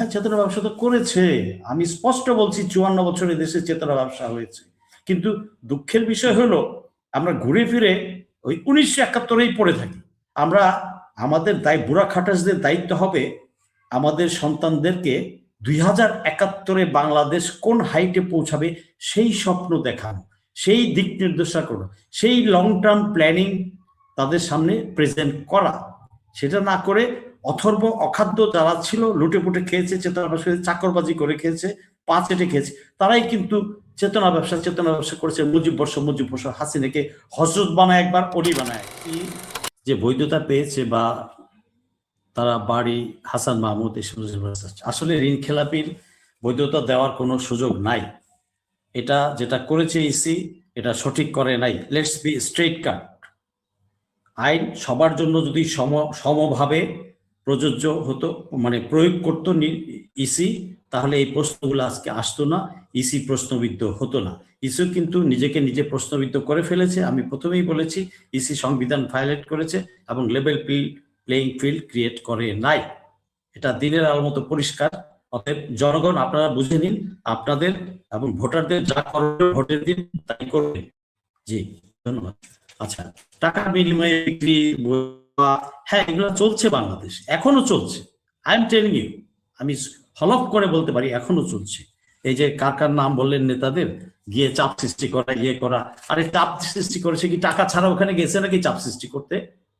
হ্যাঁ, চেতনা ব্যবসা তো করেছে। আমি স্পষ্ট বলছি 54 বছরে দেশে চেতনা ব্যবসা হয়েছে। কিন্তু দুঃখের বিষয় হলো আমরা ঘুরে ফিরে ওই 1971-এই পড়ে থাকি। আমরা আমাদের বুড়া খাটাসদের দায়িত্ব হবে আমাদের সন্তানদেরকে 2071-এ বাংলাদেশ কোন হাইটে পৌঁছাবে সেই স্বপ্ন দেখানো, সেই দিক নির্দেশনা করো, সেই লং টার্ম প্ল্যানিং তাদের সামনে প্রেজেন্ট করা। সেটা না করে অথর্ব অখাদ্য যারা ছিল, লুটেপুটে খেয়েছে, চেতনা ব্যবসা চাকরবাজি করে খেয়েছে, পা চেটে খেয়েছে, তারাই কিন্তু চেতনা ব্যবসা করেছে। মুজিব বর্ষ হাসিনাকে হজরত বানায় একবার, অলি বানায় কি যে বৈধতা পেয়েছে বা তারা বাড়ি হাসান মাহমুদ এসব আসলে ঋণ খেলাপির বৈধতা দেওয়ার কোনো সুযোগ নাই। এটা যেটা করেছে ইসি এটা সঠিক করে নাই। লেটস বি স্ট্রেট কাট। আইন সবার জন্য যদি সমভাবে প্রযোজ্য হতো, মানে প্রয়োগ করতো ইসি, তাহলে এই প্রশ্নগুলো আজকে আসতো না, ইসি প্রশ্নবিদ্ধ হতো না। ইসি কিন্তু নিজেকে নিজে প্রশ্নবিদ্ধ করে ফেলেছে। আমি প্রথমেই বলেছি ইসি সংবিধান ভায়োলেট করেছে এবং লেভেল প্লেইং ফিল্ড ক্রিয়েট করে নাই। এটা দিনের আলোর মতো পরিষ্কার। অতএব জনগণ আপনারা বুঝে নিন, আপনাদের এবং ভোটারদের যা করবে ভোটের দিন তাই করবেন। জি, ধন্যবাদ। আচ্ছা, টাকার বিনিময়ে বিক্রি, হ্যাঁ, এগুলো চলছে বাংলাদেশ, এখনো চলছে। আই এম টেলিং ইউ, আমি হলফ করে বলতে পারি এখনো চলছে। এই যে কার কার নাম বললেন নেতাদের, গিয়ে চাপ সৃষ্টি করা, ইয়ে করা। আরে চাপ সৃষ্টি করেছে কি টাকা ছাড়া ওখানে গেছে নাকি চাপ সৃষ্টি করতে?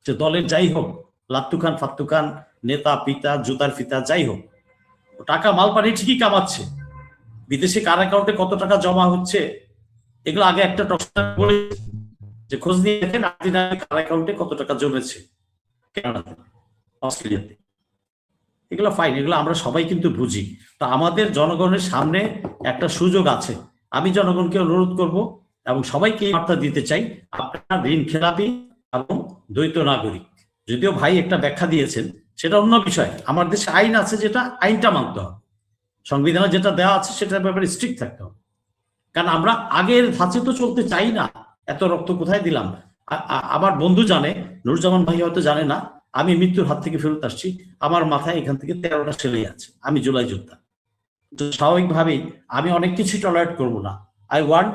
যে দলের যাই হোক, লাত্তু খান ফাত্তু খান, নেতা পিতা জুতার ফিতা যাই হোক, টাকা মাল পানি ঠিকই কামাচ্ছে। বিদেশে কার অ্যাকাউন্টে কত টাকা জমা হচ্ছে এগুলো আগে একটা বলে যে খোঁজ নিয়ে দেখেন কার অ্যাকাউন্টে কত টাকা জমেছে কানাডাতে, অস্ট্রেলিয়াতে। এগুলো ফাইন, এগুলো আমরা সবাই কিন্তু বুঝি। তো আমাদের জনগণের সামনে একটা সুযোগ আছে। আমি জনগণকে অনুরোধ করব এবং সবাইকে এই বার্তা দিতে চাই, আপনারা ঋণ খেলাপি এবং দ্বৈত নাগরিক। যদিও ভাই একটা ব্যাখ্যা দিয়েছেন, সেটা অন্য বিষয়। আমার দেশে আইন আছে, যেটা আইনটা মানতে হবে, সংবিধানে যেটা দেওয়া আছে সেটার ব্যাপারে স্ট্রিক্ট থাকতে হবে। কারণ আমরা আগের ধাঁচে তো চলতে চাই না। এত রক্ত কোথায় দিলাম? আমার বন্ধু জানে, নুরুজ্জামান ভাই হয়তো জানে না, আমি মৃত্যুর হাত থেকে ফেরত আসছি, আমার মাথায় এখান থেকে 13টা সেলাই আছে, আমি জুলাই যোদ্ধা। তো স্বাভাবিকভাবেই আমি অনেক কিছু টলারেট করবো না। I want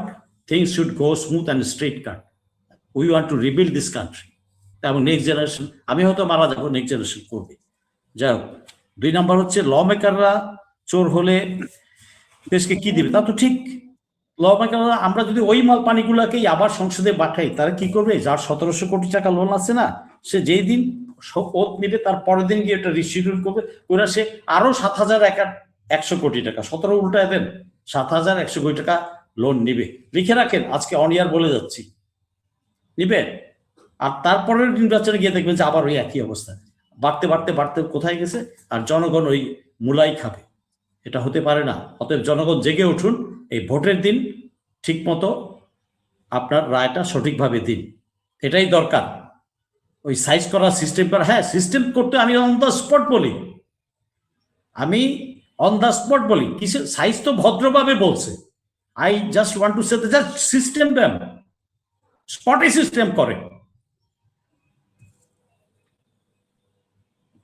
things should go smooth and straight cut. We want to rebuild this country. এবং নেক্সট জেনারেশন, আমি হয়তো মারা যাবো, নেক্সট জেনারেশন করবে। যাই হোক, 2 নম্বর হচ্ছে ল মেকাররা চোর হলে দেশকে কি দিবে? তা তো ঠিক। ল মেকাররা, আমরা যদি ওই মাল পানিগুলাকেই আবার সংসদে পাঠাই, তারা কি করবে? যার 1700 কোটি টাকা লোন আছে না, সে যেই দিন ওত নিবে তার পরের দিন গিয়ে একটা রিশিডিউল করবে, ওরা সে আরো 7100 কোটি টাকা, 17 উল্টায় দেন, 7100 কোটি টাকা লোন নিবে। লিখে রাখেন, আজকে অনিয়ার বলে যাচ্ছি, নিবে। আর তারপরের নির্বাচনে গিয়ে দেখবেন যে আবার ওই একই অবস্থা, বাড়তে বাড়তে বাড়তে কোথায় গেছে, আর জনগণ ওই মূলাই খাবে। এটা হতে পারে না। অতএব জনগণ জেগে উঠুন, এই ভোটের দিন ঠিক মতো আপনার রায়টা সঠিকভাবে দিন, এটাই দরকার। ওই সাইজ করা, সিস্টেম করা, হ্যাঁ সিস্টেম করতে আমি অন দ্য স্পট বলি, কিসের সাইজ? তো ভদ্রভাবে বলছে। I just want to say just system দেন, স্পটে সিস্টেম করে।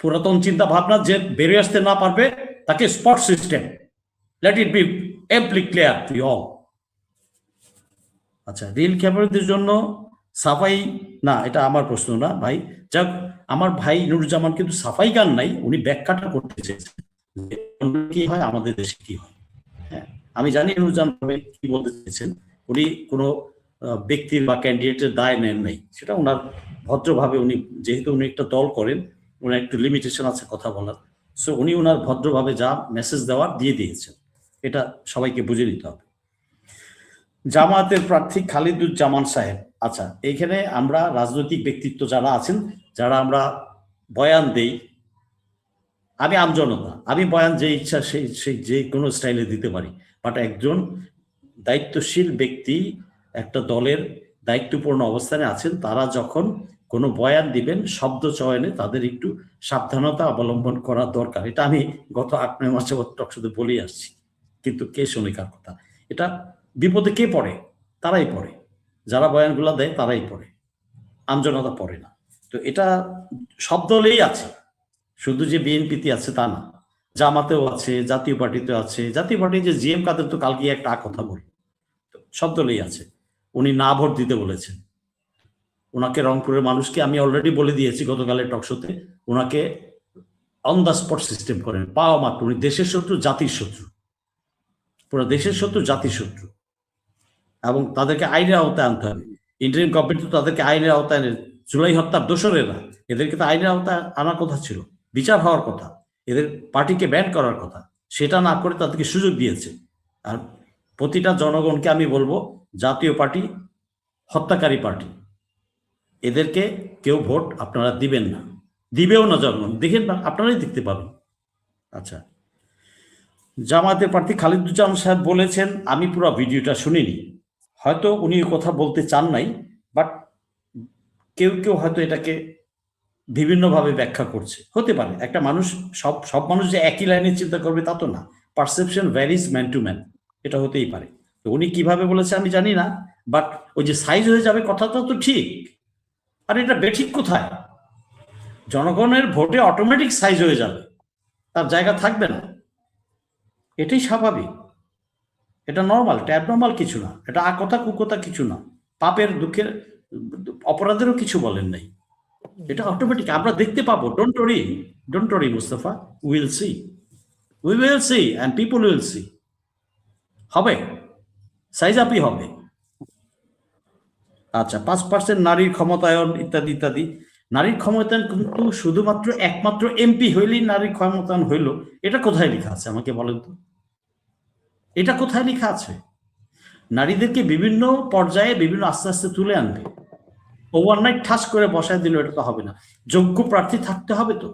পুরাতন চিন্তা ভাবনা যে বেরিয়ে আসতে না পারবে তাকে spot system, let it be amply clear to all. আচ্ছা, ঋণ খেলাপিদের জন্য সাফাই না, এটা আমার প্রশ্ন না ভাই। যাক, আমার ভাই নুরুজ্জামান কিন্তু সাফাই গান নাই, উনি ব্যাখ্যাটা করতে চেয়েছেন কি হয় আমাদের দেশে কি হয়। হ্যাঁ, আমি জানি নুরুজ্জামান ভাই কি বলতে চেয়েছেন। উনি কোনো ব্যক্তির বা ক্যান্ডিডেটের দায় নেন নাই, সেটা ওনার ভদ্রভাবে, উনি যেহেতু উনি একটা দল করেন, ওনার একটু লিমিটেশন আছে কথা বলার, সো উনি ওনার ভদ্রভাবে যা মেসেজ দেওয়ার দিয়ে দিয়েছেন, এটা সবাইকে বুঝে নিতে হবে। জামায়াতের প্রার্থী খালিদুজ্জামান সাহেব, আচ্ছা, এইখানে আমরা রাজনৈতিক ব্যক্তিত্ব যারা আছেন, যারা আমরা বয়ান দেই, আমি আমজনতা, আমি বয়ান যে ইচ্ছা সেই যে কোনো স্টাইলে দিতে পারি, বাট একজন দায়িত্বশীল ব্যক্তি একটা দলের দায়িত্বপূর্ণ অবস্থানে আছেন, তারা যখন কোনো বয়ান দিবেন শব্দ চয়নে তাদের একটু সাবধানতা অবলম্বন করা দরকার। এটা আমি গত 8-9 মাসে টকশোতে বলেই আসছি, কিন্তু কে শুনে কার কথা? এটা বিপদে কে পড়ে? তারাই পড়ে, যারা বয়ানগুলো দেয় তারাই পড়ে, আমজনতা পড়ে না। তো এটা সব দলেই আছে, শুধু যে বিএনপিতে আছে তা না। জামাতেও আছে, জাতীয় পার্টিতেও আছে। জাতীয় পার্টি যে জিএম কাদের তো কালকে একটা কথা বল, সব দলেই আছে। উনি না ভোট দিতে বলেছেন। ওনাকে রংপুরের মানুষকে আমি অলরেডি বলে দিয়েছি গতকালের টকশোতে, ওনাকে অন দ্য স্পট সিস্টেম করেন, পাওয়া মাত্র। উনি দেশের শত্রু, জাতির শত্রু, পুরো দেশের শত্রু, জাতির শত্রু, এবং তাদেরকে আইনের আওতায় আনতে হবে। ইন্টারিম গভর্নমেন্ট তো তাদেরকে আইনের আওতায় আনে। জুলাই হত্যার দোষরেরা, এদেরকে তো আইনের আওতায় আনার কথা ছিল, বিচার হওয়ার কথা, এদের পার্টিকে ব্যান করার কথা। সেটা না করে তাদেরকে সুযোগ দিয়েছে। আর প্রতিটা জনগণকে আমি বলবো, জাতীয় পার্টি হত্যাকারী পার্টি, এদেরকে কেউ ভোট আপনারা দিবেন না, দিবেও না জনগণ। দেখেন না, আপনারাই দেখতে পাবেন। আচ্ছা, জামায়াতের প্রার্থী খালিদুজ্জামান সাহেব বলেছেন, আমি পুরো ভিডিওটা শুনিনি, হয়তো উনি কথা বলতে চান নাই, বাট কেউ কেউ হয়তো এটাকে বিভিন্নভাবে ব্যাখ্যা করছে, হতে পারে। একটা মানুষ, সব সব মানুষ যে একই লাইনে চিন্তা করবে তা তো না, perception varies man to man, এটা হতেই পারে। তো উনি কিভাবে বলেছে আমি জানি না, বাট ওই যে সাইজ হয়ে যাবে কথাটা তো ঠিক। আর এটা বেঠিক কোথায়? জনগণের ভোটে অটোমেটিক সাইজ হয়ে যাবে, তার জায়গা থাকবে না, এটাই স্বাভাবিক। এটা নর্মাল, এটা অ্যাবনর্মাল কিছু না, এটা আকথা কুকথা কিছু না, পাপের দুঃখের অপরাধেরও কিছু বলেন নাই। এটা অটোমেটিক আমরা দেখতে পাবো। Don't worry Mustafa, will see, we will see and people will see. হবে, সাইজ আপই হবে। আচ্ছা, 5% নারীর ক্ষমতায়ন ইত্যাদি ইত্যাদি। নারীর ক্ষমতায়ন কিন্তু শুধুমাত্র একমাত্র এমপি হইলেই নারীর ক্ষমতায়ন হইল, এটা কোথায় লেখা আছে আমাকে বলেন তো? এটা কোথায় লেখা আছে? নারীদেরকে বিভিন্ন পর্যায়ে বিভিন্ন আস্তে আস্তে তুলে আনবে, ওভারনাইট ঠাস করে বসায় দিল এটা তো হবে না। যোগ্য প্রার্থী থাকতে হবে তো।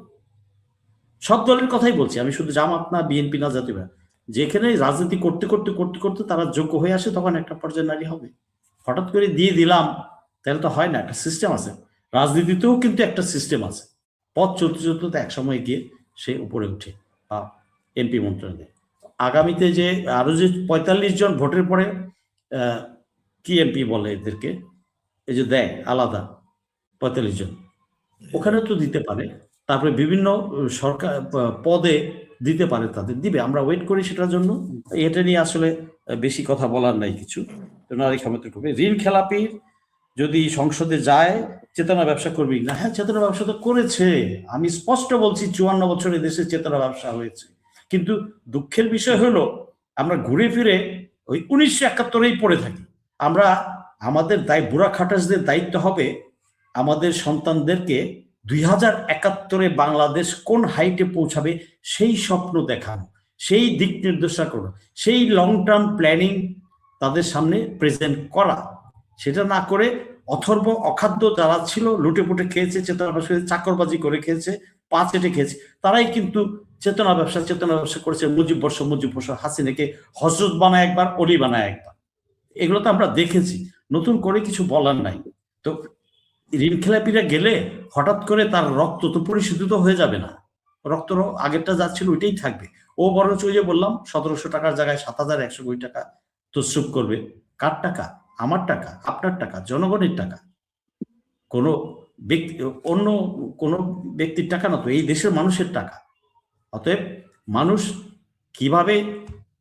সব দলের কথাই বলছি আমি, শুধু জামাত না, বিএনপি না, জাতীয়, যেখানে রাজনীতি করতে করতে করতে করতে তারা যোগ্য হয়ে আসে, তখন একটা পর্যায়ে নারী হবে। হঠাৎ করে দিয়ে দিলাম তাহলে তো হয় না, একটা সিস্টেম আছে। রাজনীতিতেও কিন্তু একটা সিস্টেম আছে। পথ চলতে চলতে এক সময় গিয়ে সে উপরে উঠে বা এমপি মন্ত্রণালয় দেয়। আগামীতে যে আরো যে 45 জন ভোটের পরে কি এমপি বলে এদেরকে, এই যে দেয় আলাদা 45 জন, ওখানে তো দিতে পারে। তারপরে বিভিন্ন সরকার পদে দিতে পারে, তাদের দিবে, আমরা ওয়েট করি সেটার জন্য। এটা নিয়ে আসলে বেশি কথা বলার নাই কিছু। নারী ক্ষমতা করবে, ঋণ খেলাপি যদি সংসদে যায় চেতনা ব্যবসা করবি না, হ্যাঁ চেতনা ব্যবসা তো করেছে। আমি স্পষ্ট বলছি 54 বছরে দেশে চেতনা ব্যবসা হয়েছে। কিন্তু দুঃখের বিষয় হলো আমরা ঘুরে ফিরে ওই 1971-এই পড়ে থাকি। আমরা, আমাদের বুড়া খাটাসদের দায়িত্ব হবে আমাদের সন্তানদেরকে 2071-এ বাংলাদেশ কোন হাইটে পৌঁছাবে সেই স্বপ্ন দেখানো, সেই দিক নির্দেশনা করা, সেই লং টার্ম প্ল্যানিং তাদের সামনে প্রেজেন্ট করা। সেটা না করে অথর্ব অখাদ্য যারা ছিল, লুটে পুটে খেয়েছে, চেতনা ব্যবসা চাকরবাজি করে খেয়েছে, পা চেটে খেয়েছে, তারাই কিন্তু চেতনা ব্যবসা করেছে। মুজিব বর্ষ, হাসিনাকে হজরত বানায় একবার, অলি বানায় একবার, এগুলো তো আমরা দেখেছি, নতুন করে কিছু বলার নাই। তো ঋণ খেলাপিরা গেলে হঠাৎ করে তার রক্ত তো পরিশোধিত হয়ে যাবে না, রক্ত আগেরটা যা ছিল ওইটাই থাকবে। ও বরঞ্চ ওই যে বললাম 1700 টাকার জায়গায় 7100 কোটি টাকা তসরুপ করবে। কার টাকা? আমার টাকা, আপনার টাকা, জনগণের টাকা, কোনো ব্যক্তি, অন্য কোনো ব্যক্তির টাকা না তো, এই দেশের মানুষের টাকা। অতএব মানুষ কিভাবে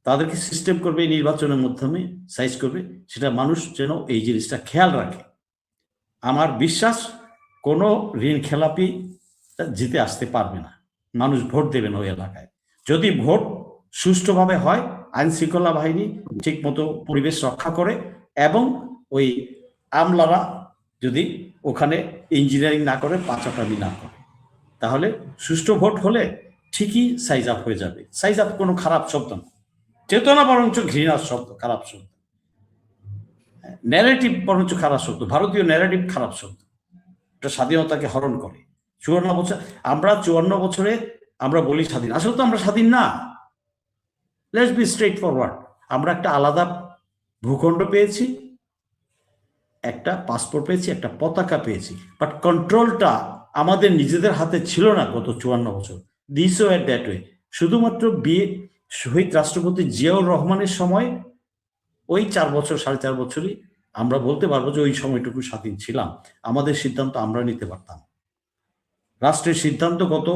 তাদেরকে সিস্টেম করবে, নির্বাচনের মাধ্যমে সাইজ করবে, সেটা মানুষ যেন এই জিনিসটা খেয়াল রাখে। আমার বিশ্বাস কোনো ঋণ খেলাপি জিতে আসতে পারবে না, মানুষ ভোট দেবে না ওই এলাকায়। যদি ভোট সুষ্ঠুভাবে হয়, আইন শৃঙ্খলা বাহিনী ঠিক মতো পরিবেশ রক্ষা করে, এবং ওই আমলারা যদি ওখানে ইঞ্জিনিয়ারিং না করে, পাচাটামি না করে, তাহলে সুষ্ঠু ভোট হলে ঠিকই সাইজ আপ হয়ে যাবে। সাইজ আপ কোনো খারাপ শব্দ না, চেতনা বরঞ্চ ঘৃণার শব্দ, খারাপ শব্দ। ন্যারেটিভ বরঞ্চ খারাপ শব্দ, ভারতীয় ন্যারেটিভ খারাপ শব্দ, এটা স্বাধীনতাকে হরণ করে। 54 বছর, আমরা 54 বছরে আমরা বলি স্বাধীন, আসলে তো আমরা স্বাধীন না। Let's be straight forward. আমরা একটা আলাদা ভূখণ্ড পেয়েছি, একটা পাসপোর্ট পেয়েছি, একটা পতাকা পেয়েছি, বাট কন্ট্রোলটা আমাদের নিজেদের হাতে ছিল না গত 54 বছর। This way that way. শুধুমাত্র শহীদ রাষ্ট্রপতি জিয়াউর রহমানের সময় ওই 4 বছর, 4.5 বছরই আমরা বলতে পারবো যে ওই সময়টুকু স্বাধীন ছিলাম। আমাদের সিদ্ধান্ত আমরা নিতে পারতাম। রাষ্ট্রের সিদ্ধান্ত গত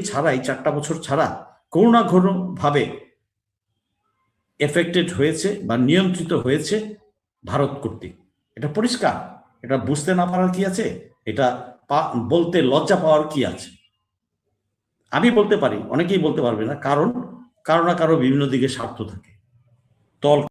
ছাড়াই 4টা বছর ছাড়া কোনো না কোনো ভাবে এফেক্টেড হয়েছে বা নিয়ন্ত্রিত হয়েছে ভারত কর্তৃক। এটা পরিষ্কার। এটা বুঝতে না পারার কি আছে? এটা বলতে লজ্জা পাওয়ার কি আছে? আমি বলতে পারি, অনেকেই বলতে পারবে না, কারণ কারো না কারো বিভিন্ন দিকে স্বার্থ থাকে। দল